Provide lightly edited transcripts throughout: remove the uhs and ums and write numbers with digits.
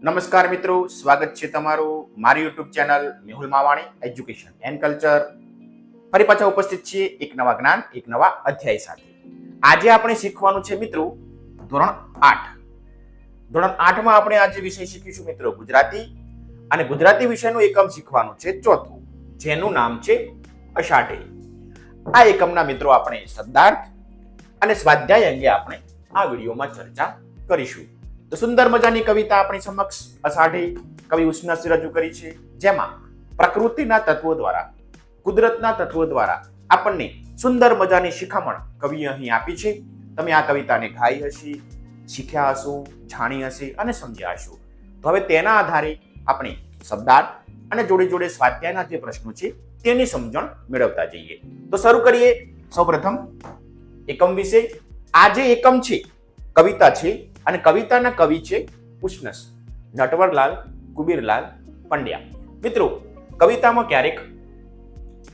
નમસ્કાર મિત્રો, સ્વાગત છે તમારું મારી YouTube channel Mehul Mavani education and culture. ફરી પાછા ઉપસ્થિત છીએ એક નવા જ્ઞાન એક નવા અધ્યાય સાથે. આજે આપણે શીખવાનું છે મિત્રો ધોરણ 8. ધોરણ 8 માં આપણે આજે વિષય શીખીશું મિત્રો ગુજરાતી, અને ગુજરાતી વિષયનું એકમ શીખવાનું છે ચોથું, જેનું નામ છે અષાઢી. આ એકમના મિત્રો આપણે શબ્દાર્થ અને સ્વાધ્યાય અંગે આપણે આ વિડીયોમાં ચર્ચા કરીશું. તો સુંદર મજાની કવિતા આપણી સમક્ષ અષાઢી કવિ ઉષ્ણસી રજૂ કરી છે, જેમાં પ્રકૃતિના તત્વો દ્વારા, કુદરતના તત્વો દ્વારા આપણને સુંદર મજાની શિખામણ કવિએ અહીં આપી છે. તમે આ કવિતાને ગાઈ હશે, શીખ્યા હશો, જાણી હશે અને સમજ્યા હશો. તો હવે તેના આધારે આપણે શબ્દાર્થ અને જોડે જોડે સ્વાધ્યાયના જે પ્રશ્નો છે તેની સમજણ મેળવતા જઈએ. તો શરૂ કરીએ. સૌપ્રથમ એકમ વિશે. આ જે એકમ છે કવિતા છે, અને કવિતાના કવિ છે ઉષ્ણસ નટવરલાલ કુબીરલાલ પંડ્યા. મિત્રો, કવિતામાં ક્યારેક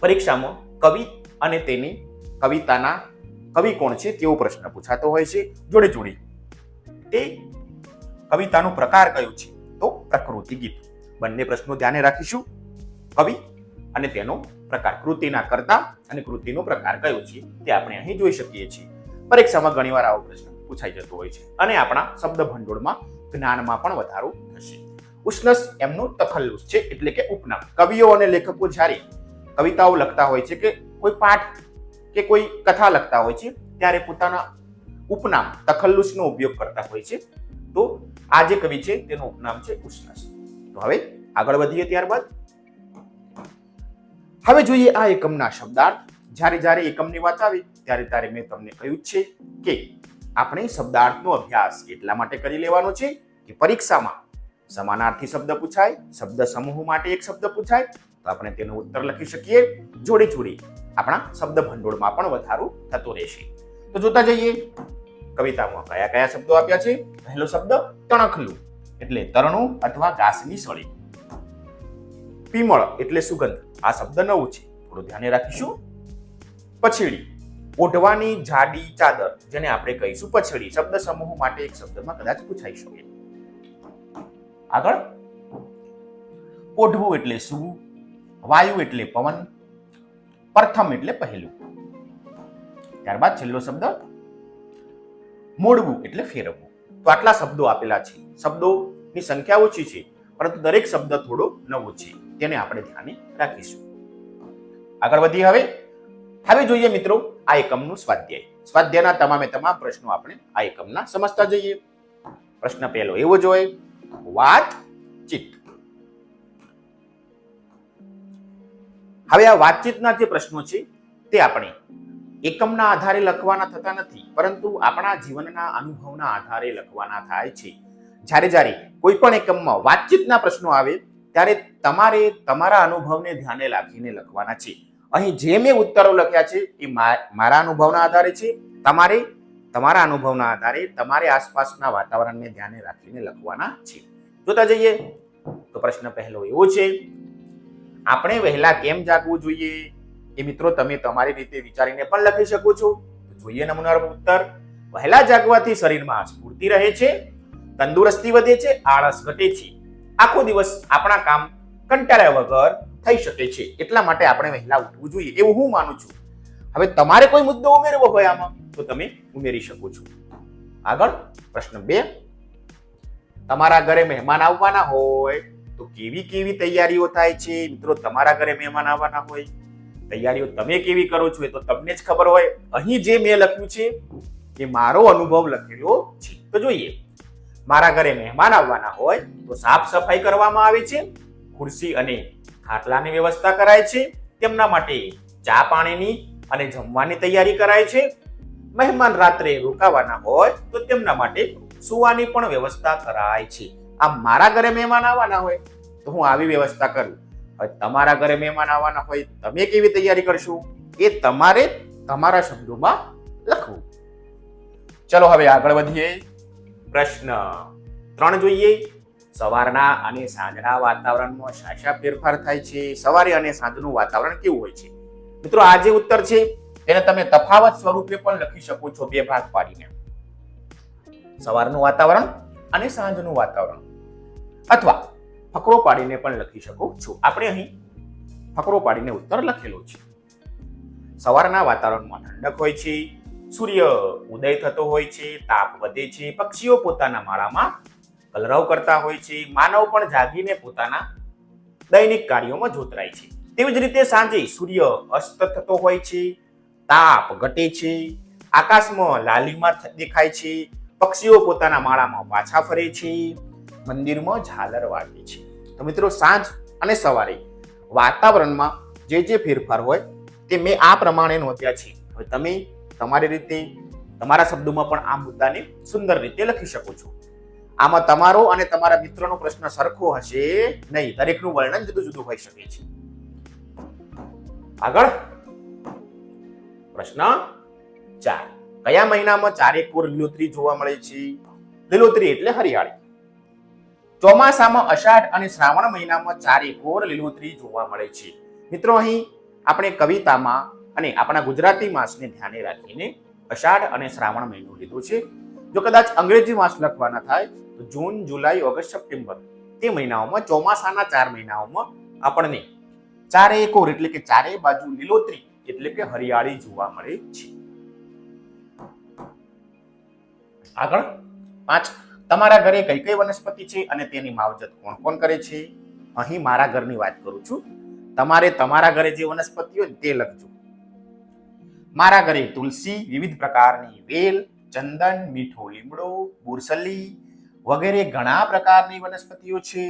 પરીક્ષામાં કવિ અને તેની કવિતાના કવિ કોણ છે તેવો પ્રશ્ન પૂછાતો હોય છે. જોડે જોડે તે કવિતાનો પ્રકાર કયો છે, તો પ્રકૃતિ ગીત. બંને પ્રશ્નો ધ્યાને રાખીશું. કવિ અને તેનો પ્રકાર, કૃતિના કર્તા અને કૃતિનો પ્રકાર કયો છે તે આપણે અહીં જોઈ શકીએ છીએ. પરીક્ષામાં ઘણીવાર આવો પ્રશ્ન પૂછાઈ જતો હોય છે, અને આપણા શબ્દ ભંડોળમાં જ્ઞાનમાં પણ વધારો થશે. ઉષ્ણસ એમનું તખલ્લુસ છે, એટલે કે ઉપનામ. કવિઓ અને લેખકો જ્યારે કવિતાઓ લખતા હોય છે કે કોઈ પાઠ કે કોઈ કથા લખતા હોય છે, ત્યારે પોતાના ઉપનામ તખલ્લુસનો ઉપયોગ કરતા હોય છે. તો આ જે કવિ છે તેનું ઉપનામ છે ઉષ્ણસ. તો હવે આગળ વધીએ. ત્યારબાદ હવે જોઈએ આ એકમના શબ્દાર્થ. જ્યારે જ્યારે એકમની વાત આવે ત્યારે મેં તમને કહ્યું છે કે આપણે શબ્દાર્થનો અભ્યાસ એટલા માટે કરી લેવાનો છે કે પરીક્ષામાં સમાનાર્થી શબ્દ પૂછાય, શબ્દ સમૂહ માટે એક શબ્દ પૂછાય તો આપણે તેનો ઉત્તર લખી શકીએ. જોડે જોડે આપણા શબ્દ ભંડોળમાં પણ વધારો થતો રહેશે. તો જોતા જઈએ કવિતામાં કયા કયા શબ્દો આપ્યા છે. પહેલો શબ્દ તણખલું એટલે તરણું અથવા ઘાસની સળી. પીમળ એટલે સુગંધ. આ શબ્દ નવું છે, થોડું ધ્યાને રાખીશું. પછેડી ઓઢવાની જાડી ચાદર, જેને આપણે કહીશું પછેડી. શબ્દ સમૂહ માટે એક શબ્દમાં કદાચ પૂછાઈ શકે. આગળ ઓઢવું એટલે સૂવું, વાયુ એટલે પવન, પ્રથમ એટલે પહેલું. ત્યારબાદ છેલ્લો શબ્દ મોડવું એટલે ફેરવવું. તો આટલા શબ્દો આપેલા છે. શબ્દોની સંખ્યા ઓછી છે, પરંતુ દરેક શબ્દ થોડો નવો છે, તેને આપણે ધ્યાને રાખીશું. આગળ વધીએ. હવે જોઈએ મિત્રો આ એકમનું સ્વાધ્યાય. સ્વાધ્યાયના તમામે તમામ પ્રશ્નો આપણે આ એકમના સમજતા જઈએ. પ્રશ્ન પહેલો એવો જોઈએ, વાતચીત. હવે આ વાતચીતના જે પ્રશ્નો છે તે આપણે એકમના આધારે લખવાના થતા નથી, પરંતુ આપણા જીવનના અનુભવના આધારે લખવાના થાય છે. જ્યારે જ્યારે કોઈ પણ એકમમાં વાતચીતના પ્રશ્નો આવે ત્યારે તમારે તમારા અનુભવને ધ્યાને રાખીને લખવાના છે. અહીં જે મેં ઉત્તરો લખ્યા છે એ મારા અનુભવના આધારે છે. તમારે તમારા અનુભવના આધારે તમારે આસપાસના વાતાવરણને ધ્યાને રાખીને લખવાના છે. જોતા જઈએ. તો પ્રશ્ન પહેલો એવો છે, આપણે વહેલા કેમ જાગવું જોઈએ? એ મિત્રો તમે તમારી રીતે વિચારીને પણ લખી શકો છો. જોઈએ નમૂનાનો ઉત્તર. વહેલા જાગવાથી શરીરમાં સ્ફૂર્તિ રહે છે, તંદુરસ્તી વધે છે, આળસ ઘટે છે, આખો દિવસ આપણા કામ કંટાળ્યા વગર થઈ શકે છે. એટલા માટે આપણે વહેલા ઉઠવું જોઈએ, એવું હું માનું છું. હવે તમારે કોઈ મુદ્દો ઉમેરવો હોય આમાં તો તમે ઉમેરી શકો છો. આગળ પ્રશ્ન 2, તમારા ઘરે મહેમાન આવવાના હોય તો કેવી કેવી તૈયારીઓ થાય છે? મિત્રો, તમારા ઘરે મહેમાન આવવાના હોય, તૈયારીઓ તમે કેવી કરો છો એ તો તમને જ ખબર હોય. અહીં જે મેં લખ્યું છે એ મારો અનુભવ લખેલો છે. તો જોઈએ. મારા ઘરે મહેમાન આવવાના હોય તો સાફ સફાઈ કરવામાં આવે છે, ખુરશી અને ખાટલાની વ્યવસ્થા કરાય છે, તેમના માટે ચા પાણીની અને જમવાની તૈયારી કરાય છે. મહેમાન રાત્રે રોકાવાના હોય તો તેમના માટે સુવાની પણ વ્યવસ્થા કરાય છે. આ મારા ઘરે મહેમાન આવવાના હોય તો હું આવી વ્યવસ્થા કરું. હવે તમારા ઘરે મહેમાન આવવાના હોય તમે કેવી તૈયારી કરશો એ તમારે તમારા શબ્દોમાં લખવું. ચલો હવે આગળ વધીએ. પ્રશ્ન 3 જોઈએ. સવારના અને સાંજના વાતાવરણમાં શા ફેરફાર થાય છે? સવારે અને સાંજનું વાતાવરણ કેવું હોય છે? મિત્રો, આ જે ઉત્તર છે તેને તમે તફાવત સ્વરૂપે પણ લખી શકો છો, 2 ભાગ પાડીને. સવારનું વાતાવરણ અને સાંજનું વાતાવરણ. અથવા ફકરો પાડીને પણ લખી શકો છો. આપણે અહીં ફકરો પાડીને ઉત્તર લખેલો છે. સવારના વાતાવરણમાં ઠંડક હોય છે, સૂર્ય ઉદય થતો હોય છે, તાપ વધે છે, પક્ષીઓ પોતાના માળામાં કલરવ કરતા હોય છે, માનવ પણ જાગીને પોતાના દૈનિક કાર્યોમાં જોતરાય છે. તેવી જ રીતે સાંજે સૂર્ય અસ્ત થતો હોય છે, તાપ ઘટે છે, આકાશમાં લાલીમા દેખાય છે, પક્ષીઓ પોતાના માળામાં પાછા ફરે છે, મંદિરમાં ઝાલર વાગે છે. તો મિત્રો, સાંજ અને સવારે વાતાવરણમાં જે ફેરફાર હોય તે મેં આ પ્રમાણે નોંધ્યા છે. હવે તમે તમારી રીતે તમારા શબ્દોમાં પણ આ મુદ્દાને સુંદર રીતે લખી શકો છો. આમાં તમારો અને તમારા મિત્રનો પ્રશ્ન સરખો હશે નહીં. દરેકનું વર્ણન જુદું જુદું હોઈ શકે છે. આગળ પ્રશ્ન 4. કયા મહિનામાં ચારેકોર લીલોતરી જોવા મળે છે? લીલોતરી એટલે હરિયાળી. ચોમાસામાં અષાઢ અને શ્રાવણ મહિનામાં ચારેકોર લીલોતરી જોવા મળે છે. મિત્રો, અહીં આપણે કવિતામાં અને આપણા ગુજરાતી માસને ધ્યાને રાખીને અષાઢ અને શ્રાવણ મહિનો લીધો છે. જો કદાચ અંગ્રેજી માસ લખવાના થાય તો જૂન, જુલાઈ, ઓગસ્ટ, સપ્ટેમ્બર તે મહિનાઓમાં, ચોમાસાના 4 મહિનાઓમાં આપણને ચારેકોર એટલે કે ચારે બાજુ લીલોતરી એટલે કે હરિયાળી જોવા મળે છે. આગળ 5. તમારા ઘરે કઈ કઈ વનસ્પતિ છે અને તેની માવજત કોણ કોણ કરે છે? અહીં મારા ઘરની વાત કરું છું. તમારે તમારા ઘરે જે વનસ્પતિ હોય તે લખજો. મારા ઘરે તુલસી, વિવિધ પ્રકારની વેલ, ચંદન, મીઠો લીમડો, બુરસલી વગેરે ઘણા પ્રકારની વનસ્પતિઓ છે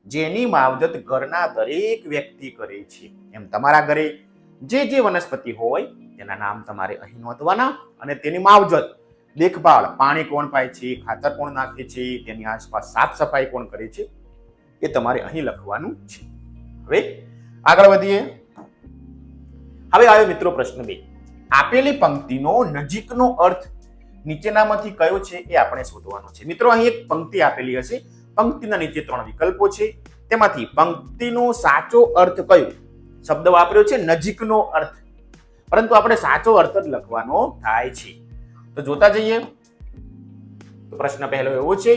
જેની માવજત ઘરના દરેક વ્યક્તિ કરે છે. એમ તમારા ઘરે જે વનસ્પતિ હોય તેના નામ તમારે અહીં નોંધવાના અને તેની માવજત, દેખભાળ, પાણી કોણ પાય છે, ખાતર કોણ નાખે છે, તેની આસપાસ સાફ સફાઈ કોણ કરે છે એ તમારે અહીં લખવાનું છે. હવે આગળ વધીએ. હવે આવ્યો મિત્રો પ્રશ્ન 2. આપેલી પંક્તિનો નજીકનો અર્થ નીચેનામાંથી કયો છે એ આપણે શોધવાનો છે. મિત્રો, અહીં એક પંક્તિ આપેલી હશે. પંક્તિના નીચે 3 વિકલ્પો છે. તેમાંથી પંક્તિનો સાચો અર્થ કયો? શબ્દ વાપર્યો છે નજીકનો અર્થ, પરંતુ આપણે સાચો અર્થ જ લખવાનો થાય છે. તો જોતા જઈએ. તો પ્રશ્ન પહેલો એવો છે,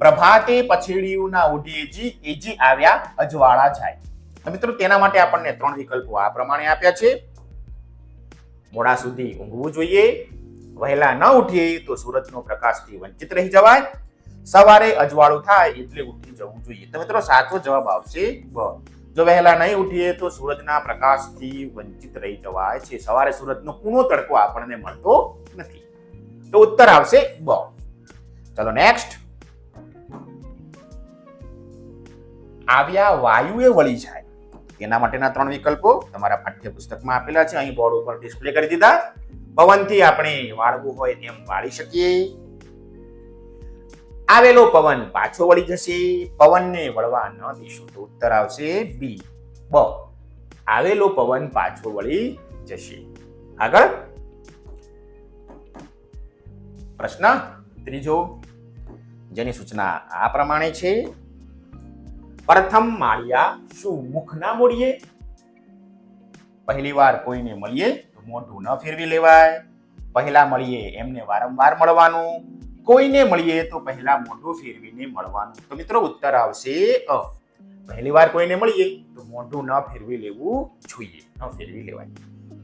પ્રભાતે પછેડીયુના ઉઢેજી એજી આવ્યા અજવાળા જાય. તો મિત્રો, તેના માટે આપણને 3 વિકલ્પો આ પ્રમાણે આપ્યા છે. મોડા સુધી ઊંઘવું જોઈએ, વહેલા ન ઉઠીએ તો સૂરજનો પ્રકાશથી વંચિત રહી જવાય, સવારે અજવાળું થાય એટલે ઉઠી જવું જોઈએ. તો મિત્રો, સાચો જવાબ આવશે બ. જો વહેલા નહીં ઉઠીએ તો સૂરજના પ્રકાશથી વંચિત રહી જવાય છે. સવારે સૂરજનો કૂણો તડકો આપણને મળતો નથી. તો ઉત્તર આવશે બ. ચલો નેક્સ્ટ. આવ્યા વાયુએ વળી જાય. તેના માટેના 3 વિકલ્પો તમારા પાઠ્યપુસ્તકમાં આપેલા છે. અહીં બોર્ડ ઉપર ડિસ્પ્લે કરી દીધા. પવનથી આપણે વાળવું હોય તેમ વાળી શકીએ. આવેલો પવન પાછો વળી જશે, પવનને વળવા ન દેશો. તો ઉત્તર આવશે બી બ. આવેલો પવન પાછો વળી જશે. આગળ પ્રશ્ન 3, જેની સૂચના આ પ્રમાણે છે. પ્રથમ માળિયા શું મુખના મોડીએ? પહેલી વાર કોઈને મળીએ તો મોઢું ન ફેરવી લેવાય. પહેલા મળીએ એમને વારંવાર મળવાનું. કોઈને મળીએ તો પહેલા મોઢું ફેરવીને મળવાનું. તો મિત્રો, ઉત્તર આવશે અ. પહેલી વાર કોઈને મળીએ તો મોઢું ન ફેરવી લેવું જોઈએ, ન ફેરવી લેવાય.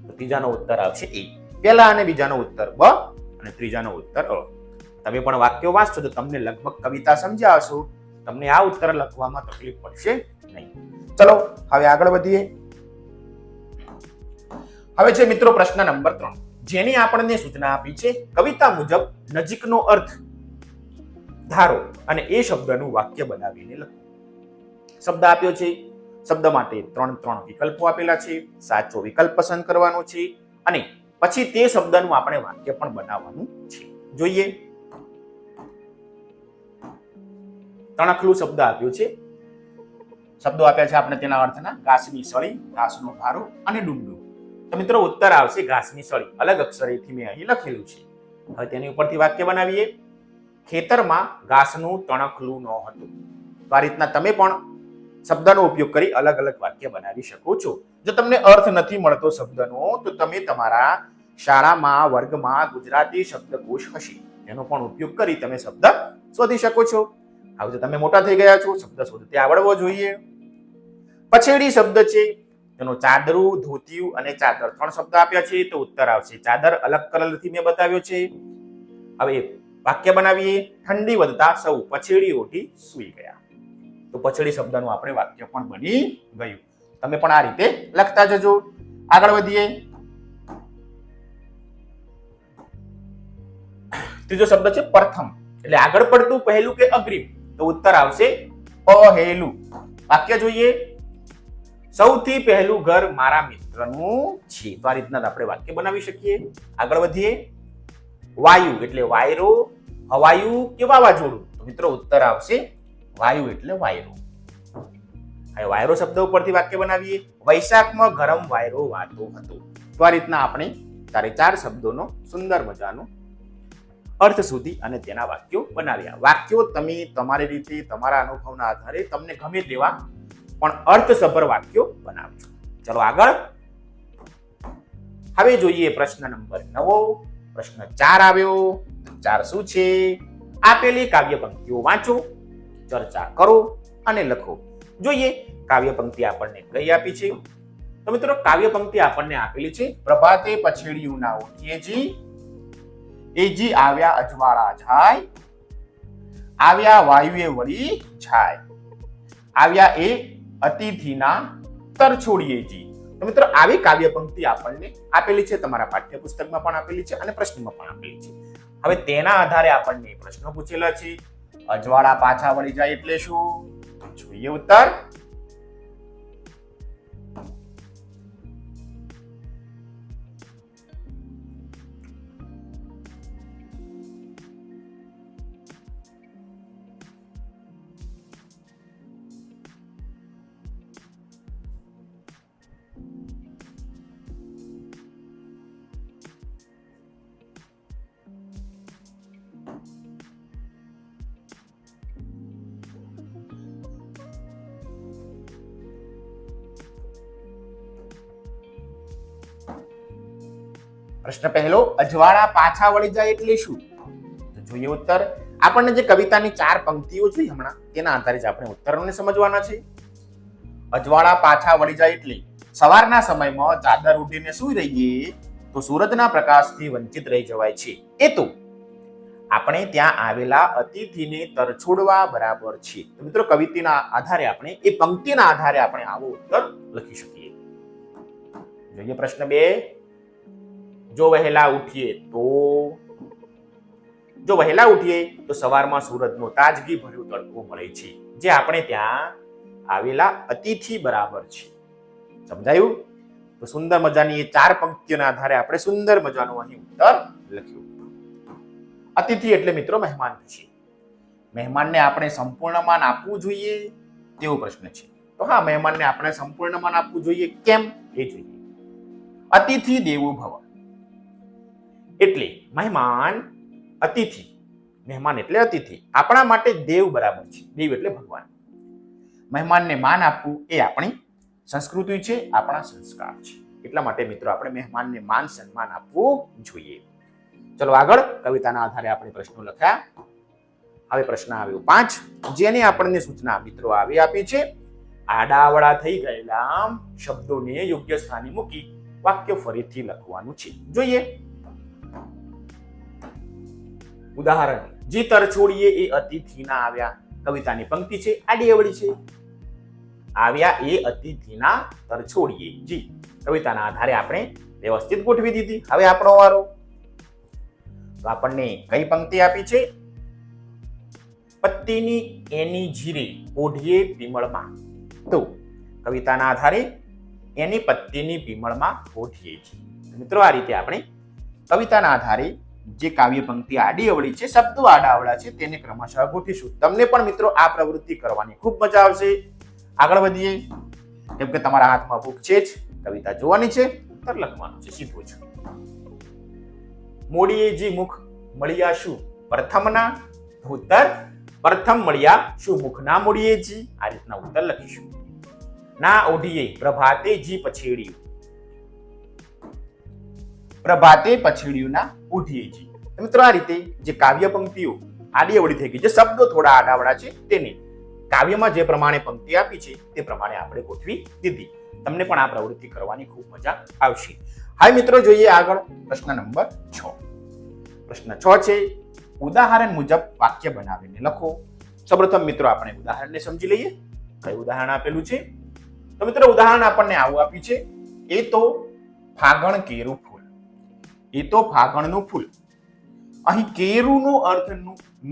તો ત્રીજાનો ઉત્તર આવશે એ. પહેલા અને બીજાનો ઉત્તર બ અને ત્રીજાનો ઉત્તર અ. તમે પણ વાક્યો વાંચશો તો તમને લગભગ કવિતા સમજ્યા હશો. તમને આ ઉત્તર લખવામાં તકલીફ પડશે નહીં. ચલો હવે આગળ વધીએ. હવે છે મિત્રો પ્રશ્ન નંબર 3, જેની આપણને સૂચના આપી છે. કવિતા મુજબ નજીકનો અર્થ ધારો અને એ શબ્દનું વાક્ય બનાવીને લખો. શબ્દ આપ્યો છે. શબ્દ માટે 3 વિકલ્પો આપેલા છે. સાચો વિકલ્પ પસંદ કરવાનો છે અને પછી તે શબ્દનું આપણે વાક્ય પણ બનાવવાનું છે. જોઈએ. તણખલું શબ્દ આપ્યો છે. શબ્દો આપ્યા છે આપણે તેના અર્થના. ઘાસની સળી, ઘાસનો ભારો અને ડુંગળું. તો મિત્રો, ઉત્તર આવશે ઘાસની સળી. અલગ અક્ષરેથી મેં અહીં લખેલું છે. હવે તેની ઉપરથી વાક્ય બનાવીએ. ખેતરમાં ઘાસનું તણખલું ન હતું. તો આ રીતના તમે પણ શબ્દનો ઉપયોગ કરી અલગ અલગ વાક્ય બનાવી શકો છો. જો તમને અર્થ નથી મળતો શબ્દનો તો તમે તમારા શાળામાં વર્ગમાં ગુજરાતી શબ્દકોશ હશે, એનો પણ ઉપયોગ કરી તમે શબ્દ શોધી શકો છો. હવે તો તમે મોટા થઈ ગયા છો, શબ્દ શોધતે આવડવો જોઈએ. પછેડી શબ્દ છે, તેનો ચાદરું, ધોતિયું અને ચાદર 3 શબ્દ આપ્યા છે, તો ઉત્તર આવશે ચાદર. અલગ કલરથી મેં બતાવ્યો છે. હવે વાક્ય બનાવીએ. ઠંડી વધતા સૌ પછેડી ઓઢી સૂઈ ગયા. તો પછેડી શબ્દનું આપણે વાક્ય પણ બની ગયું. તમે પણ આ રીતે લખતા જજો. આગળ વધીએ. ત્રીજો શબ્દ છે પ્રથમ, એટલે આગળ પડતું, પહેલું કે અગ્રિમ, તો ઉત્તર આવશે પહેલું. વાક્ય જોઈએ. સૌથી પહેલું ઘર મારા મિત્રનું છે. તો આ રીતના આપણે વાક્ય બનાવી શકીએ. આગળ વધીએ. વાયુ એટલે વાયરો, હવાયુ કે વાવાઝોડું, તો મિત્રો ઉત્તર આવશે વાયુ એટલે વાયરો. હવે વાયરો શબ્દ ઉપરથી વાક્ય બનાવીએ. વૈશાખમાં ગરમ વાયરો વાતો હતો. તો આ રીતના આપણે 4 શબ્દોનો સુંદર મજાનો અર્થ સુધી અને તેના વાક્યો બનાવ્યા. વાક્યો તમે તમારી રીતે, તમારા અનુભવના આધારે તમને ગમે તેવા પણ અર્થસભર વાક્યો બનાવજો. ચલો આગળ. હવે જોઈએ પ્રશ્ન નંબર 9. પ્રશ્ન 4 આવ્યો. 4 શું છે? આપેલી કાવ્ય પંક્તિઓ વાંચો, ચર્ચા કરો અને લખો. જોઈએ કાવ્ય પંક્તિ આપણને કઈ આપી છે. તો મિત્રો કાવ્ય પંક્તિ આપણને આપેલી છે. પ્રભાતે પછેડિયું ના ઓઠીએજી, એજી આવ્યા અજવાળા જાય, આવ્યા વાયુએ વળી જાય, આવ્યા એ અતિથિના તર છોડીએજી. તો મિત્રો આવી કાવ્ય પંક્તિ આપણને આપેલી છે. તમારા પાઠ્યપુસ્તકમાં પણ આપેલી છે અને પ્રશ્નમાં પણ આપેલી છે. હવે તેના આધારે આપણને પ્રશ્નો પૂછેલા છે. અજવાળા પાછા વળી જાય એટલે શું? જોઈએ ઉત્તર. પ્રશ્ન પહેલો, અજવાળા પાછા વળી જાય એટલે શું? તો જોઈએ ઉત્તર. આપણને જે કવિતાની 4 પંક્તિઓ જોઈ હમણાં, તેના આધારે જ આપણે ઉત્તરોને સમજવાના છે. અજવાળા પાછા વળી જાય એટલે સવારના સમયમાં ચાદર ઉડીને સૂઈ રહીએ તો સૂરજના પ્રકાશથી વંચિત રહી જવાય છે. એ તો આપણે ત્યાં આવેલા અતિથિને તરછોડવા બરાબર છે. તો મિત્રો કવિતાના આધારે આપણે, એ પંક્તિના આધારે આપણે આવો ઉત્તર લખી શકીએ. જોઈએ પ્રશ્ન 2. જો વહેલા ઉઠીએ તો સવારમાં સૂરજનો તાજગી ભર્યો તડકો મળે છે, જે આપણે ત્યાં આવેલા અતિથિ બરાબર છે. સમજાયું? તો સુંદર મજાની એ 4 પંક્તિઓના આધારે આપણે સુંદર મજાનો અહીં ઉત્તર લખ્યો. અતિથિ એટલે મિત્રો મહેમાન છે. મહેમાનને આપણે સંપૂર્ણ માન આપવું જોઈએ તેવો પ્રશ્ન છે. તો હા, મહેમાનને આપણે સંપૂર્ણ માન આપવું જોઈએ. કેમ? એ જોઈએ. અતિથિ દેવો ભવ એટલે મહેમાન, અતિથિ, મહેમાન એટલે અતિથિ આપણા માટે દેવ બરાબર છે. દેવ એટલે ભગવાન. મહેમાનને માન આપવું એ આપણી સંસ્કૃતિ છે, આપણા સંસ્કાર છે. એટલા માટે મિત્રો આપણે મહેમાનને માન સન્માન આપવું જોઈએ. ચલો આગળ. કવિતાના આધારે આપણે પ્રશ્નો લખ્યા. હવે પ્રશ્ન આવ્યો 5, જેને આપણને સૂચના મિત્રો આવી આપી છે. આડાવડા થઈ ગયેલા શબ્દોને યોગ્ય સ્થાને મૂકી વાક્ય ફરીથી લખવાનું છે. જોઈએ ઉદાહરણ. જી તરછોડીએ એ અતિથિના આવ્યા. કવિતાની પંક્તિ છે, આડી અવળી છે. આવ્યા એ અતિથિના તરછોડીએ. જી કવિતાના આધારે આપણે વ્યવસ્થિત ગોઠવી દીધી. હવે આપણો વારો. તો આપણને કઈ પંક્તિ આપી છે? પત્તીની એની જીરે ઓઢીએ પીમળમાં. તો કવિતાના આધારે એની પત્તીની પીમળમાં ઓઢીએ છીએ. મિત્રો આ રીતે આપણે કવિતાના આધારે જે કાવ્ય પંક્તિ આડી અવળી છે, શબ્દો આડાઅવળા છે, તેને ક્રમશઃ ગોઠવીશું. તમને પણ મિત્રો આ પ્રવૃત્તિ કરવાની ખૂબ મજા આવશે. આગળ વધીએ. કેમ કે તમારા હાથમાં બુક છે જ, કવિતા જોવાની છે, ઉત્તર લખવાનું છે. સીધું જ. મોડીએ જી મુખ મળ્યા શું? પ્રથમના. ઉત્તર પ્રથમ મળ્યા શું મુખના મોડીએ જી. આ રીતના ઉત્તર લખીશું. ના ઓઢીએ પ્રભાતે જી પછેડ્યું. પ્રભાતે પછેડ્યું ના ઓઢીએ જી. મિત્રો આ રીતે જે કાવ્ય પંક્તિઓ આડી અવળી થઈ ગઈ છે, શબ્દો થોડા આડાવડા છે તેને કાવ્યમાં જે પ્રમાણે પંક્તિ આપી છે તે પ્રમાણે આપણે ગોઠવી દીધી. તમને પણ આ પ્રવૃત્તિ કરવાની ખૂબ મજા આવશે. હવે મિત્રો જોઈએ આગળ પ્રશ્ન નંબર 6. પ્રશ્ન 6 છે ઉદાહરણ મુજબ વાક્ય બનાવીને લખો. સૌપ્રથમ મિત્રો આપણે ઉદાહરણને સમજી લઈએ. કયું ઉદાહરણ આપેલું છે? તો મિત્રો ઉદાહરણ આપણને આવું આપ્યું છે, એ તો ફાગણ કેરું ફૂલ. એ તો ફાગણનું ફૂલ. અહીં કેરુંનો અર્થ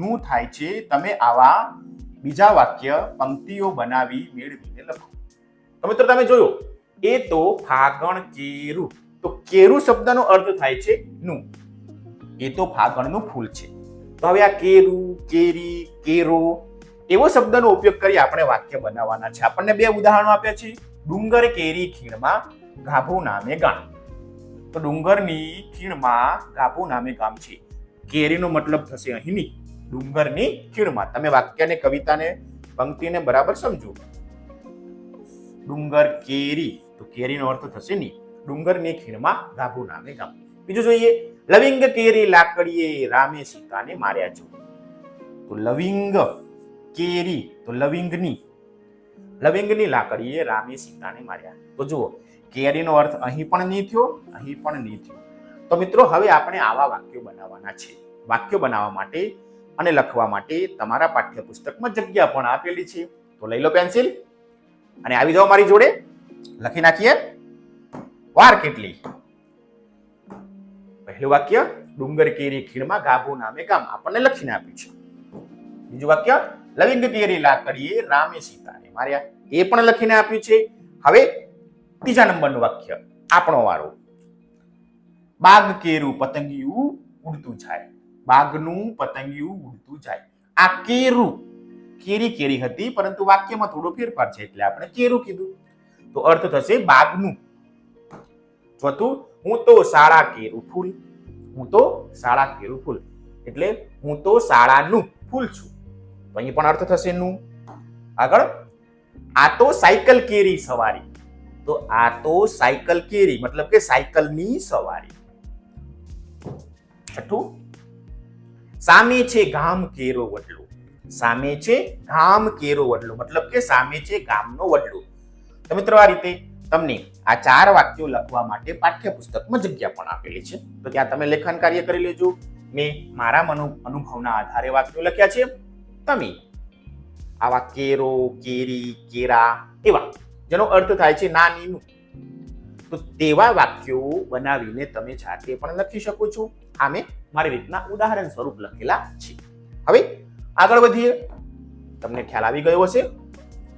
નું થાય છે. તમે આવા બીજા વાક્ય પંક્તિઓ બનાવી મેળવીને લખો. તો મિત્રો તમે જોયો, એ તો ફાગણ કેરું. તો કેરું શબ્દનો અર્થ થાય છે નું. એ તો ફાગણનું ફૂલ છે. તો હવે આ કેરું, કેરી, કેરો એવો શબ્દનો ઉપયોગ કરી આપણે વાક્ય બનાવવાના છે. આપણને બે ઉદાહરણો આપ્યા છે. ડુંગર કેરી ખીણમાં ગાભો નામે ગામ. તો ડુંગરની ખીણમાં ગાભો નામે ગામ છે. કેરીનો મતલબ થશે અહીંની ડુંગરની ખીણમાં. તમે વાક્યને, કવિતાને, પંક્તિને બરાબર સમજો. ડુંગર કેરી, તો કેરીનો અર્થ થશે ની ડુંગરની ખીણમાં ગાભો નામે ગામ. બીજું જોઈએ, લવિંગ કેરી લાકડીએ રામે સીતાને માર્યા છો. તો લવિંગ કેરી, તો લવિંગની લાકડીએ રામે સીતાને માર્યા. તો જુઓ, કેરીનો અર્થ અહીં પણ નહીં થયો, અહીં પણ નહીં થયો. તો મિત્રો હવે આપણે આવા વાક્યો બનાવવાના છે. વાક્યો બનાવવા માટે અને લખવા માટે તમારા પાઠ્યપુસ્તકમાં જગ્યા પણ આપેલી છે. તો લઈ લો પેન્સિલ અને આવી જાઓ મારી જોડે. લખી નાખીએ. વાર કેટલી? પહેલું વાક્ય ડુંગર કેરી ખીણમાં ગાભો નામે ગામ આપણને લખીને આપ્યું છે. બીજું વાક્ય લવિંગ કેરી લાકડીએ રામે સીતાને માર્યા, એ પણ લખીને આપ્યું છે. હવે ત્રીજા નંબરનું વાક્ય આપણો વારો. બાગ કેરું પતંગિયું ઉડતું જાય. બાગનું પતંગિયું ઉડતું જાય. આ કેરું, કેરી કેરી હતી પરંતુ વાક્યમાં થોડો ફેરફાર છે એટલે આપણે કેરું કીધું. તો અર્થ થશે બાગનું. ચોથું, હું તો શાળા કેરું ફૂલ. હું તો શાળા કેરું ફૂલ એટલે હું તો શાળાનું ફૂલ છું. તો અહીં પણ અર્થ થશે નું. આગળ, આ તો સાયકલ કેરી સવારી. તો આ તો સાયકલ કેરી મતલબ કે સાયકલની સવારી. છઠ્ઠું, સામે છે ગામ કેરો વડલો. સામે છે ગામ કેરો વડલો મતલબ કે સામે છે ગામનો વડલો. તો મિત્રો આ રીતે તમને આ 4 વાક્યો લખવા માટે પાઠ્યપુસ્તકમાં જગ્યા પણ આપેલી છે. તો ત્યાં તમે લેખન કાર્ય કરી લેજો. મેં મારા અનુભવના આધારે વાક્યો લખ્યા છે. તમે આવા કેરો, કેરી, કેરા એવા જેનો અર્થ થાય છે નાનીનું, તો તેવા વાક્યો બનાવીને તમે જાતે પણ લખી શકો છો. આ મેં મારી રીતના ઉદાહરણ સ્વરૂપ લખેલા છે. હવે આગળ વધીએ. તમને ખ્યાલ આવી ગયો હશે.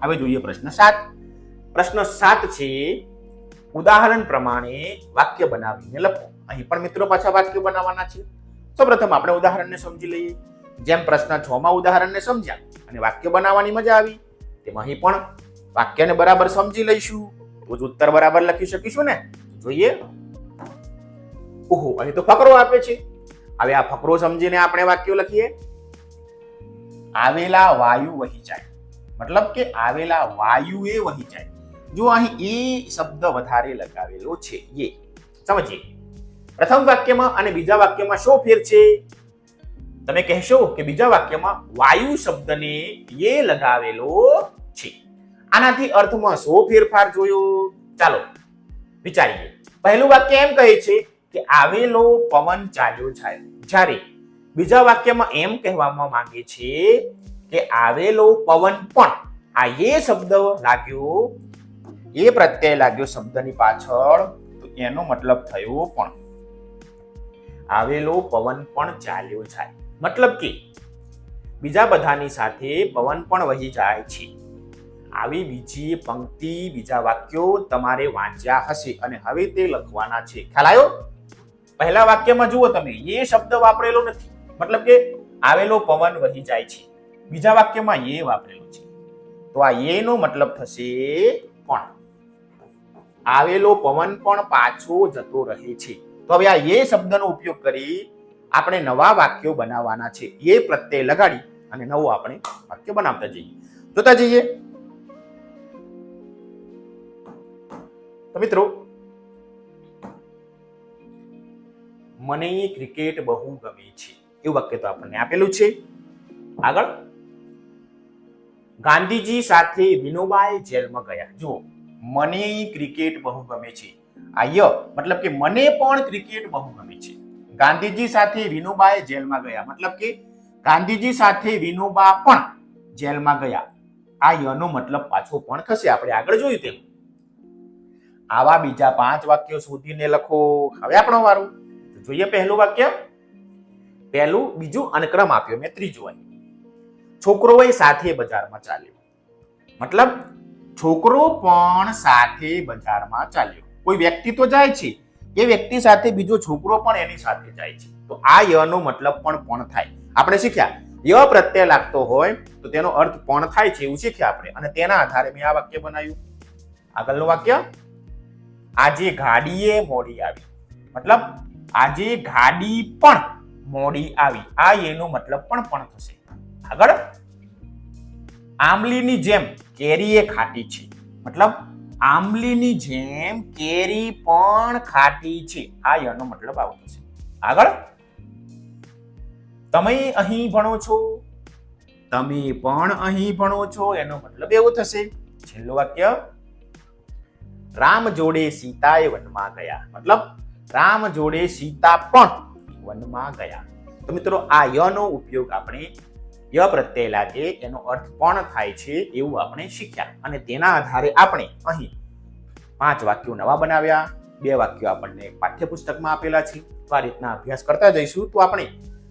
હવે જોઈએ પ્રશ્ન 7. પ્રશ્ન 7 છે ઉદાહરણ પ્રમાણે વાક્ય બનાવીને લખો. અહીં પણ મિત્રો પાછા વાક્ય બનાવવાના છે. સૌપ્રથમ આપણે ઉદાહરણને સમજી લઈએ. જેમ પ્રશ્ન 6 માં ઉદાહરણને સમજ્યા અને વાક્ય બનાવવાની મજા આવી, તેમ અહીં પણ વાક્યને બરાબર સમજી લઈશું તો જ ઉત્તર બરાબર લખી શકીશું ને. જોઈએ. ઓહો, અહીં તો ફકરો આપે છે. હવે આ ફકરો સમજીને આપણે વાક્યો લખીએ. આવેલા વાયુ વહી જાય મતલબ કે આવેલા વાયુએ વહી જાય. જો અહીં એ શબ્દ વધારે લગાવેલો છે. એ સમજીએ. પ્રથમ વાક્યમાં અને બીજા વાક્યમાં શું ફેર છે? તમે કહેશો કે બીજા વાક્યમાં વાયુ શબ્દને એ લગાવેલો છે. આનાથી અર્થમાં શું ફેરફાર જોયો? ચાલો વિચારીએ. પહેલું વાક્ય એમ કહે છે કે આવેલો પવન ચાલ્યો જાય, જ્યારે બીજા વાક્યમાં એમ કહેવામાં માંગે છે કે આવેલો પવન પણ. આ એ શબ્દ લાગ્યો, એ પ્રત્યય લાગ્યો શબ્દની પાછળ, તો એનો મતલબ થયો પણ. આવેલો પવન પણ ચાલ્યો જાય મતલબ કે બીજા બધાની સાથે પવન પણ વહી જાય છે. આવી બીજી પંક્તિ, બીજા વાક્યો તમારે વાંચ્યા હશે અને હવે તે લખવાના છે. ખ્યાલ આવ્યો? પહેલા વાક્યમાં જુઓ તમે, એ શબ્દ વાપરેલો નથી મતલબ કે આવેલો પવન વહી જાય છે. બીજા વાક્યમાં એ વાપરેલો છે, તો આ એ નો મતલબ થશે પણ. આવેલો પવન પણ પાછો જતો રહે છે. તો હવે આ એ શબ્દનો ઉપયોગ કરી આપણે નવા વાક્યો બનાવવાના છે. એ પ્રત્યય લગાડી અને નવું આપણે વાક્ય બનાવતા જઈએ. જોતા જઈએ. તો મિત્રો, મને ક્રિકેટ બહુ ગમે છે એવું વાક્ય તો આપણને આપેલું છે. આગળ, ગાંધીજી સાથે વિનોબાએ જેલમાં ગયા. જુઓ, મને ક્રિકેટ બહુ ગમે છે. આ ય મતલબ કે મને પણ ક્રિકેટ બહુ ગમે છે. ગાંધીજી સાથે વિનોબાએ જેલમાં ગયા મતલબ કે ગાંધીજી સાથે વિનોબા પણ જેલમાં ગયા. આ યનો મતલબ પાછો પણ થશે. આપણે આગળ જોયું તેમ. આવા બીજા 5 વાક્યો શોધીને લખો. હવે આપણો વારો. જોઈએ પહેલું વાક્ય. પહેલું, બીજું અને ક્રમ આપ્યો મેં ત્રીજું. અહીં છોકરોએ સાથે બજારમાં ચાલ્યો મતલબ છોકરો પણ સાથે બજારમાં ચાલ્યો. કોઈ વ્યક્તિ તો જાય છે, એ વ્યક્તિ સાથે બીજો છોકરો પણ એની સાથે જાય છે. તો આ યનો મતલબ પણ થાય. આપણે શીખ્યા ય પ્રત્યય લાગતો હોય તો તેનો અર્થ પણ થાય છે, એવું શીખ્યા આપણે. અને તેના આધારે મેં આ વાક્ય બનાવ્યું. આગળનું વાક્ય, આજે ગાડીએ મોડી આવી મતલબ આજે ગાડી પણ મોડી આવી. આ એનો મતલબ પણ થશે. આગળ, આંબલીની જેમ કેરી એ ખાટી છે મતલબ આંબલીની જેમ કેરી પણ ખાટી છે. આ એનો મતલબ આવો થશે. આગળ, તમે અહીં ભણો છો, તમે પણ અહીં ભણો છો, એનો મતલબ એવો થશે. છેલ્લું વાક્ય, રામ જોડે સીતાએ વનમાં ગયા મતલબ રામ જોડે સીતા પણ વનમાં ગયા. તો મિત્રો, આ યનો ઉપયોગ આપણે ય પ્રત્યય લાગે એનો અર્થ પણ થાય છે એવું આપણે શીખ્યા. અને તેના આધારે આપણે અહીં 5 વાક્યો નવા બનાવ્યા. 2 વાક્યો આપણને પાઠ્યપુસ્તકમાં આપેલા છે. તો આ રીતના અભ્યાસ કરતા જઈશું તો આપણે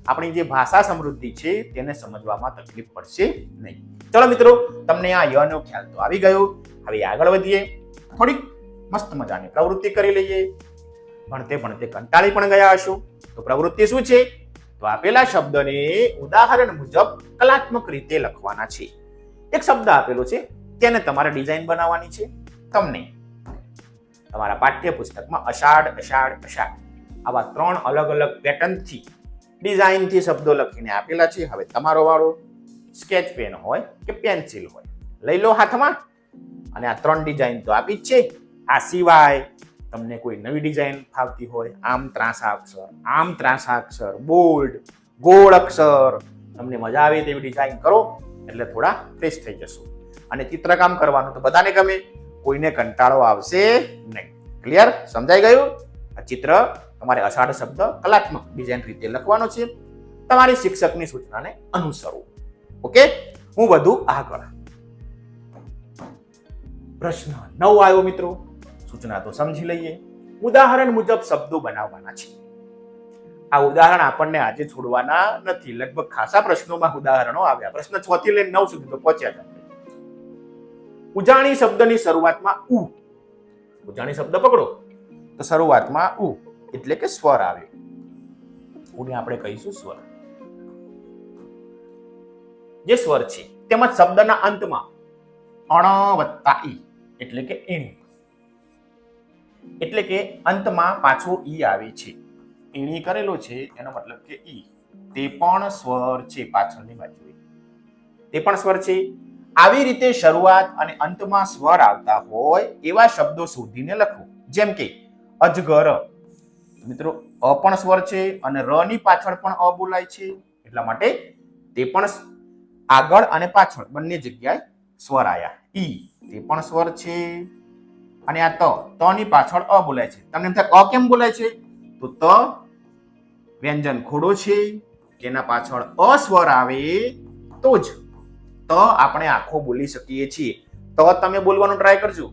આપણી જે ભાષા સમૃદ્ધિ છે તેને સમજવામાં તકલીફ પડશે નહીં. ચલો મિત્રો, તમને આ યનો ખ્યાલ તો આવી ગયો. હવે આગળ વધીએ. થોડીક મસ્ત મજાની પ્રવૃત્તિ કરી લઈએ. ભણતે ભણતે કંટાળી પણ ગયા હશો. તો પ્રવૃત્તિ શું છે? તો આપેલા શબ્દને ઉદાહરણ મુજબ કલાત્મક રીતે લખવાના છે. એક શબ્દ આપેલો છે, તેને તમારે ડિઝાઇન બનાવવાની છે. તમને તમારા પાઠ્યપુસ્તકમાં અષાઢ અષાઢ અષાઢ આવા 3 અલગ અલગ પેટર્નથી ડિઝાઇનથી શબ્દો લખીને આપેલા છે. હવે તમારો વાળો. સ્કેચ પેન હોય કે પેન્સિલ હોય લઈ લો હાથમાં અને આ 3 ડિઝાઇન તો આપી જ છે. આ સિવાય તમને કોઈ નવી ડિઝાઇન ફાવતી હોય, આમ ત્રાંસા અક્ષર, આમ ત્રાંસા અક્ષર, બોલ્ડ, ગોળ અક્ષર, તમને મજા આવે તેવી ડિઝાઇન કરો એટલે થોડા ફ્રેશ થઈ જશો. અને ચિત્રકામ કરવાનું તો બધાને ગમે, કોઈને કંટાળો આવશે નહીં. ક્લિયર? સમજાઈ ગયું? આ ચિત્ર તમારે અષાઢ શબ્દ કલાત્મક ડિઝાઇન રીતે લખવાનો છે. તમારી શિક્ષકની સૂચનાને અનુસરો. ઓકે, હું વધુ આગળ. પ્રશ્ન 9 આવ્યો મિત્રો. સૂચના તો સમજી લઈએ. ઉદાહરણ મુજબ શબ્દો બનાવવાના છે. આ ઉદાહરણ આપણને આજે છોડવાના નથી. લગભગ ખાસા પ્રશ્નોમાં ઉદાહરણો આવ્યા. પ્રશ્ન 6 થી લઈને 9 સુધી તો પહોંચ્યા હતા. ઉજાણી શબ્દની શરૂઆતમાં ઉ. ઉજાણી શબ્દ પકડો તો શરૂઆતમાં ઉ એટલે કે સ્વર આવે. ઉને આપણે કહીશું સ્વર. જે સ્વર છે તેમજ શબ્દના અંતમાં અણ વત્તા ઈ એટલે કે ઈણી. એટલે કે અંતમાં પાછો ઈ આવે છે. ઈણી કરેલો છે એનો મતલબ કે ઈ. તે પણ સ્વર છે. પાછળની બાજુએ તે પણ સ્વર છે. આવી રીતે શરૂઆત અને અંતમાં સ્વર આવતા હોય એવા શબ્દો શોધીને લખો. જેમ કે અજગર. મિત્રો, અ પણ સ્વર છે અને ર ની પાછળ પણ અ બોલાય છે. એટલા માટે તે પણ આગળ અને પાછળ બંને જગ્યાએ સ્વર આયા. ઈ તે પણ સ્વર છે. અને આ ત ની પાછળ અ બોલાય છે. તમને એમ થાય અ કેમ બોલાય છે? તો ત વ્યંજન ખોડો છે, તેના પાછળ અ સ્વર આવે તો જ ત આપણે આખો બોલી શકીએ છીએ. ત તમે બોલવાનો ટ્રાય કરજો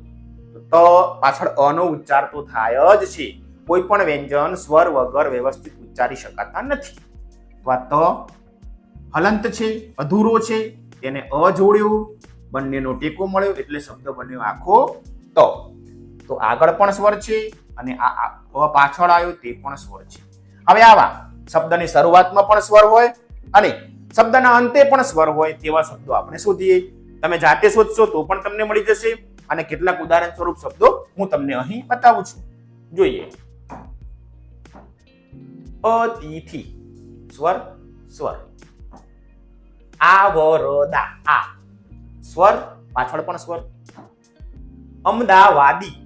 તો ત પાછળ અ નો ઉચ્ચાર તો થાય જ છે. કોઈ પણ વ્યંજન સ્વર વગર વ્યવસ્થિત ઉચ્ચારી શકાતા નથી. તો આ ત હલંત છે, અધૂરો છે, તેને અ જોડ્યો, બંનેનો ટેકો મળ્યો એટલે શબ્દ બન્યો આખો ત. તો આગળ પણ સ્વર છે અને આ અ પાછળ આવ્યો તે પણ સ્વર છે. હવે આવા શબ્દની શરૂઆતમાં પણ સ્વર હોય અને શબ્દના અંતે પણ સ્વર હોય તેવા શબ્દો આપણે શોધીએ. તમે જાતે શોધશો તો પણ તમને મળી જશે. અને કેટલાક ઉદાહરણ સ્વરૂપ શબ્દો હું તમને અહીં બતાવું છું. જોઈએ. અતિથિ સ્વર સ્વર. આવરદા આ સ્વર પાછળ પણ સ્વર. અમદાવાદી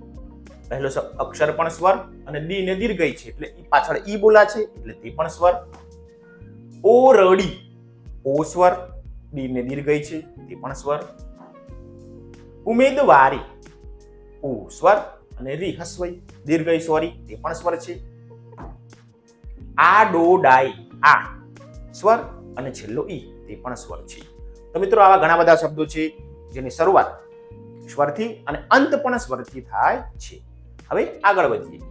પહેલો અક્ષર પણ સ્વર અને દી ને દીર્ઘઈ છે એટલે ઈ પાછળ ઈ બોલા છે એટલે તે પણ સ્વર. ઓરડી ઓ સ્વર ડી ને દીર્ઘઈ છે તે પણ સ્વર. ઉમેદવારી ઉ સ્વર અને રી હસ્વઈ દીર્ઘઈ સોરી તે પણ સ્વર છે. આડોડાઈ આ સ્વર અને છેલ્લો ઈ તે પણ સ્વર છે. તો મિત્રો આવા ઘણા બધા શબ્દો છે જેની શરૂઆત સ્વરથી અને અંત પણ સ્વરથી થાય છે. હવે આગળ વધીએ.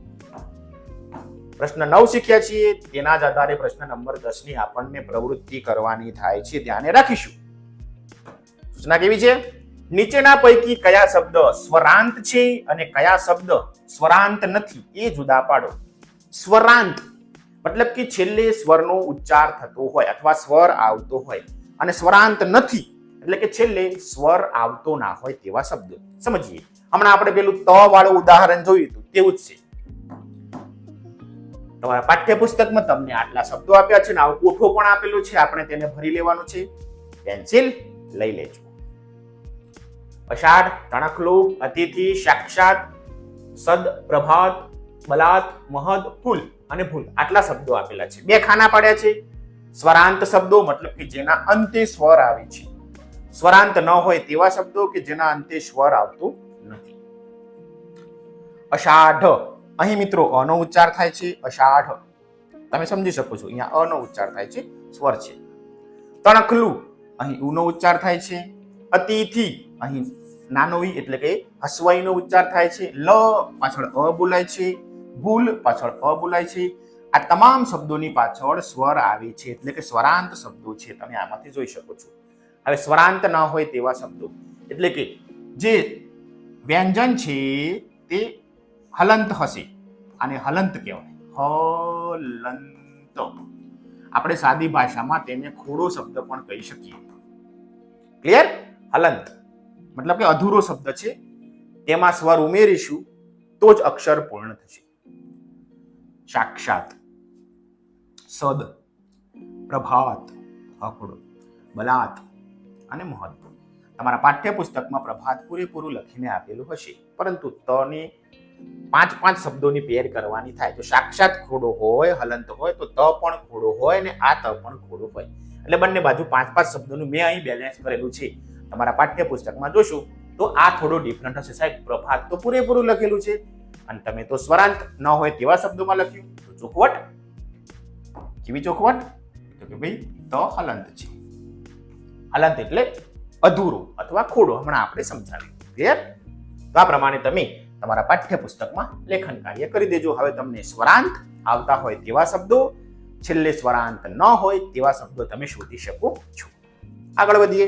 પ્રશ્ન 9 શીખ્યા છીએ, તેના જ આધારે પ્રશ્ન નંબર 10 ની આપણને પ્રવૃત્તિ કરવાની થાય છે, ધ્યાને રાખીશું. સૂચના કેવી છે? નીચેના પૈકી કયા શબ્દ સ્વરાંત છે અને કયા શબ્દ સ્વરાંત નથી એ જુદા પાડો. સ્વરાંત મતલબ કે છેલ્લે સ્વરનો ઉચ્ચાર થતો હોય અથવા સ્વર આવતો હોય, અને સ્વરાંત નથી એટલે કે છેલ્લે સ્વર આવતો ના હોય તેવા શબ્દ. સમજીએ. હમણાં આપણે પેલું ત વાળું ઉદાહરણ જોયું હતું તેવું જ છે. તમારા પાઠ્યપુસ્તકમાં તમને આટલા શબ્દો આપ્યા છે ને આવો કોઠો પણ આપેલો છે, આપણે તેને ભરી લેવાનું છે. પેન્સિલ લઈ લેજો. અષાઢ, તણખલો, અતિથિ, સાક્ષાત, સદ, પ્રભાત, બલાત, મહદ, ફૂલ અને ભૂલ આટલા શબ્દો આપેલા છે. બે ખાના પાડ્યા છે. સ્વરાંત શબ્દો મતલબ કે જેના અંતે સ્વર આવે છે. સ્વરાંત ન હોય તેવા શબ્દો કે જેના અંતે સ્વર આવતું નથી. અષાઢ, અહીં મિત્રો અ નો ઉચ્ચાર થાય છે. અષાઢ તમે સમજી શકો છો, અહીંયા અ નો ઉચ્ચાર થાય છે, સ્વર છે. તણખલું, અહીં ઉ નો ઉચ્ચાર થાય છે. અતિથિ, અહીં નાનો ઈ એટલે કે હસ્વઈ નો ઉચ્ચાર થાય છે. લ પાછળ અ બોલાય છે. ભૂલ પાછળ અ બોલાય છે. આ તમામ શબ્દોની પાછળ સ્વર આવે છે એટલે કે સ્વરાંત શબ્દો છે. તમે આમાંથી જોઈ શકો છો. હવે સ્વરાંત ન હોય તેવા શબ્દો એટલે કે જે વ્યંજન છે તે હલંત હશે, આને હલંત કહેવાય. હલંત. આપણે સાદી ભાષામાં તેને ખોડો શબ્દ પણ કહી શકીએ. ક્લિયર? હલંત મતલબ કે અધૂરો શબ્દ છે, તેમાં સ્વર ઉમેરીશું તો જ અક્ષર પૂર્ણ થશે. સાક્ષાત, સદ, પ્રભાત, અખોડો, બલાત અને મહદ. તમારા પાઠ્યપુસ્તકમાં પ્રભાત પૂરેપૂરું લખીને આપેલું હશે, પરંતુ તને 5 શબ્દોની પેર કરવાની થાય. તો સાક્ષાત ખોડો હોય, હલંત હોય, તો ત પણ ખોડો હોય અને આ ત પણ ખોડો હોય. એટલે બંને બાજુ 5 શબ્દોનું મેં અહીં બેલેન્સ કરેલું છે. તમારા પાઠ્યપુસ્તકમાં જોશો તો આ થોડો ડિફરન્ટ હશે. સાહેબ પ્રભાત તો પૂરેપૂરું લખેલું છે અને તમે તો સ્વરાંત ન હોય તેવા શબ્દોમાં લખ્યું. તો ચોખવટ. કેવી ચોખવટ? તો કે ભાઈ ત હલંત છે. હલંત એટલે અધૂરો અથવા ખોડો. હમણાં આપણે સમજાવ્યું. ક્લિયર? તો આ પ્રમાણે તમે તમારા પાઠ્યપુસ્તકમાં લેખન કાર્ય કરી દેજો. હવે તમને સ્વરાંત આવતા હોય તેવા શબ્દો, છેલ્લે સ્વરાંત ન હોય તેવા શબ્દો તમે શોધી શકો છો. આગળ વધીએ.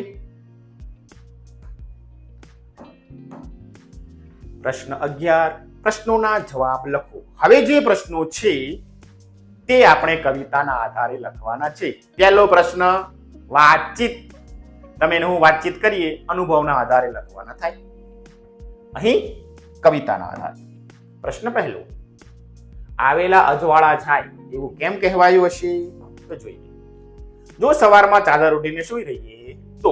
પ્રશ્ન 11. પ્રશ્નોના જવાબ લખો. હવે જે પ્રશ્નો છે તે આપણે કવિતાના આધારે લખવાના છે. પહેલો પ્રશ્ન વાતચીત. તમે હું વાતચીત કરીએ અનુભવના આધારે લખવાના થાય. અહીં કવિતાના આધારે. પ્રશ્ન પહેલો. આવેલા અજવાળા જાય એવું કેમ કહેવાયું હશે? તો જોઈએ. જો સવારમાં ચાદર ઉઠીને સૂઈ રહીએ તો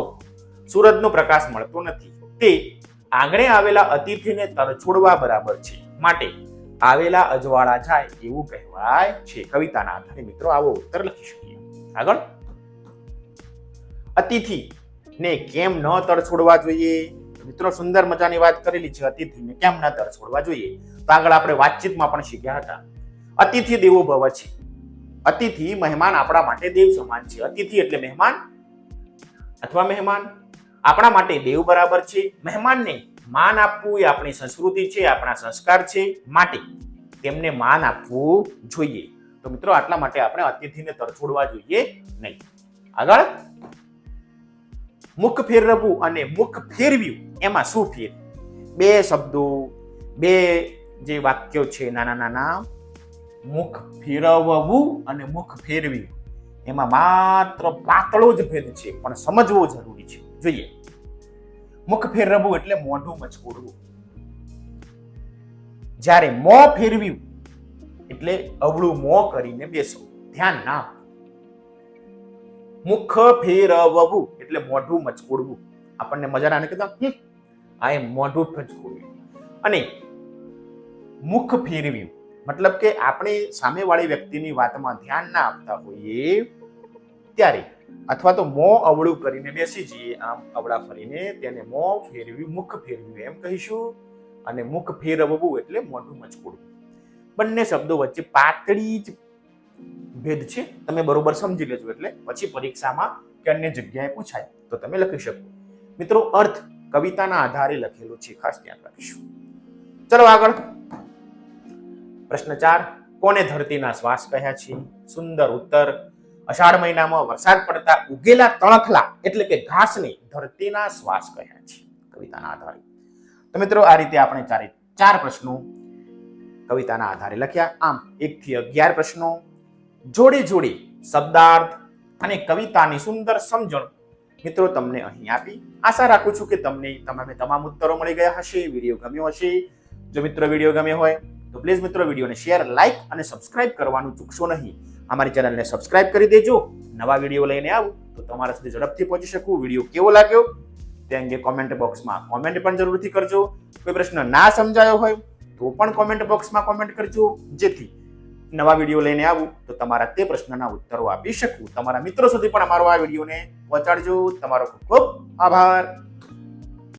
સૂરજનો પ્રકાશ મળતો નથી. તે આંગણે આવેલા અતિથિને તરછોડવા બરાબર છે. માટે આવેલા અજવાળા જાય એવું કહેવાય છે. કવિતાના આધારે મિત્રો આવો ઉત્તર લખી શકીએ. આગળ. અતિથિ ને કેમ ન તરછોડવા જોઈએ? મિત્રો સુંદર મજાની વાત કરેલી છે. અતિથિને કેમ ન તરછોડવા જોઈએ. તો આગળ આપણે વાતચીતમાં પણ શીખ્યા હતા. અતિથિ દેવો ભવ છે. અતિથિ મહેમાન આપણા માટે દેવ સમાન છે. અતિથિ એટલે મહેમાન અથવા મહેમાન આપણા માટે દેવ બરાબર છે. મહેમાનને માન આપવું એ આપણી સંસ્કૃતિ છે, આપણા સંસ્કાર છે, માટે તેમને માન આપવું જોઈએ. તો મિત્રો આટલા માટે આપણે અતિથિને તરછોડવા જોઈએ નહીં. આગળ. મુખ ફેરવવું અને મુખ ફેરવ્યું એમાં શું ફેર? બે શબ્દો, બે જે વાક્યો છે નાના નાના, મુખ ફેરવવું અને મુખ ફેરવ્યું, એમાં માત્ર પાતળો જ ભેદ છે, પણ સમજવો જરૂરી છે. જોઈએ. મુખ ફેરવવું એટલે મોઢું મચકોડવું. જ્યારે મોં ફેરવ્યું એટલે અવળું મોં કરીને બેસવું. ધ્યાન ના. મુખ ફેરવવું એટલે મોઢું મચકોડવું. આપણને મજા ના કહેતા આ એમ મોઢું મચકોડવું. અને મુખ ફેરવ્યું મતલબ કે આપણે સામેવાળી વ્યક્તિની વાતમાં ધ્યાન ના આપતા હોઈએ ત્યારે અથવા તો મોં અવળું કરીને બેસી જઈએ, આમ અવળા ફરીને તેને મોં ફેરવ્યું, મુખ ફેરવ્યું એમ કહીશું. અને મુખ ફેરવવું એટલે મોઢું મચકોડવું. બંને શબ્દો વચ્ચે પાતળી જ ભેદ છે. તમે બરોબર સમજી લેજો, એટલે પછી પરીક્ષામાં કે અન્ય જગ્યાએ પૂછાય તો તમે લખી શકો. મિત્રો, અર્થ કવિતાના આધારે લખેલો છે, ખાસ ધ્યાન રાખીશું. ચલો આગળ. પ્રશ્ન 4, કોને ધરતીના શ્વાસ કહ્યા છે? સુંદર ઉત્તર. અષાઢ મહિનામાં વરસાદ પડતા ઉગેલા તણખલા એટલે કે ઘાસને ધરતીના શ્વાસ કહ્યા છે, કવિતાના આધારે. તો મિત્રો, આ રીતે આપણે 4 પ્રશ્નો કવિતાના આધારે લખ્યા. આમ 1 થી 11 પ્રશ્નો જોડે જોડે શબ્દાર્થ અને કવિતાની સુંદર સમજણ મિત્રો તમને અહીં આપી. આશા રાખું છું કે તમને તમામ ઉત્તરો મળી ગયા હશે, વિડીયો ગમ્યો હશે. જો મિત્રો વિડીયો ગમ્યો હોય તો પ્લીઝ મિત્રો વિડીયોને શેર, લાઈક અને સબસ્ક્રાઇબ કરવાનું ચૂકશો નહીં. અમારી ચેનલને સબસ્ક્રાઇબ કરી દેજો. નવા વિડીયો લઈને આવું તો તમારા સુધી ઝડપથી પહોંચી શકું. વિડીયો કેવો લાગ્યો તે અંગે કોમેન્ટ બોક્સમાં કોમેન્ટ પણ જરૂરથી કરજો. કોઈ પ્રશ્ન ના સમજાયો હોય તો પણ કોમેન્ટ બોક્સમાં કોમેન્ટ કરજો, જેથી નવા વિડીયો લઈને આવું તો તમારા તે પ્રશ્નના ઉત્તરો આપી શકું. તમારા મિત્રો સુધી પણ અમારો આ વિડીયોને પહોંચાડજો. તમારો ખૂબ ખૂબ આભાર.